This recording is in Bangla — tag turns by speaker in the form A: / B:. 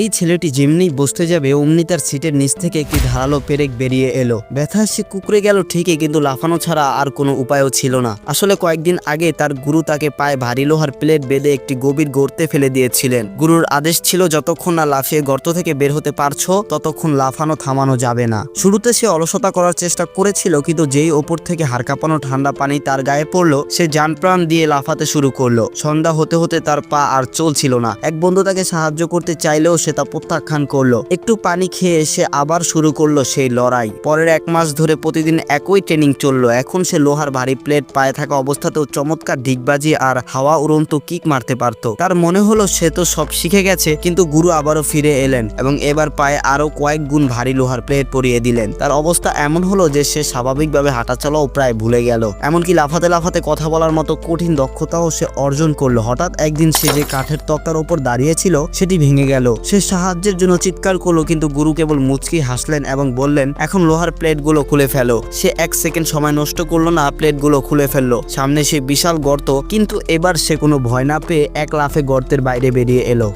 A: এই ছেলেটি যেমনি বসতে যাবে অমনি তার সিটের নিচ থেকে একটি ধারালো পেরেক বেরিয়ে এলো। ব্যথা সে কুকড়ে গেল ঠিকই, কিন্তু লাফানো ছাড়া আর কোনো উপায়ও ছিল না। আসলে কয়েকদিন আগে তার গুরু তাকে পায়ে ভারী লোহার প্লেট বেঁধে একটি গভীর গর্তে ফেলে দিয়েছিলেন। গুরুর আদেশ ছিল যতক্ষণ না লাফিয়ে গর্ত থেকে বের হতে পারছো ততক্ষণ লাফানো থামানো যাবে না। শুরুতে সে অলসতা করার চেষ্টা করেছিল, কিন্তু যেই ওপর থেকে হাড় কাঁপানো ঠান্ডা পানি তার গায়ে পড়লো সে জান প্রাণ দিয়ে লাফাতে শুরু করলো। সন্ধ্যা হতে হতে তার পা আর চলছিল না। এক বন্ধু তাকে সাহায্য করতে চাইলেও সে তা প্রত্যাখ্যান করলো। একটু পানি খেয়ে সে আবার শুরু করলো সেই লড়াই। পরের 1 মাস ধরে প্রতিদিন একই ট্রেনিং চললো। এখন সে লোহার ভারী প্লেট পায়ে থাকা অবস্থাতেও চমৎকার ডিগবাজি আর হাওয়া উড়ন্ত কিক মারতে পারত। তার মনে হলো সে তো সব শিখে গেছে, কিন্তু গুরু আবারও ফিরে এলেন এবং এবার পায়ে আরো কয়েক গুণ ভারী লোহার প্লেট পরিয়ে দিলেন। তার অবস্থা এমন হলো যে সে স্বাভাবিকভাবে হাঁটাচলাও প্রায় ভুলে গেল। এমনকি লাফাতে লাফাতে কথা বলার মতো কঠিন দক্ষতাও সে অর্জন করলো। হঠাৎ একদিন সে যে কাঠের তক্তার উপর দাঁড়িয়েছিল সেটি ভেঙে গেল। সে সাহায্যের জন্য চিৎকার করলো, কিন্তু গুরু কেবল মুচকি হাসলেন এবং বললেন, এখন লোহার প্লেটগুলো খুলে ফেলো। সে 1 সেকেন্ড সময় নষ্ট করলো না, প্লেটগুলো খুলে ফেললো। সামনে সে বিশাল গর্ত, কিন্তু এবার সে কোনো ভয় না পেয়ে এক লাফে গর্তের বাইরে বেরিয়ে এলো।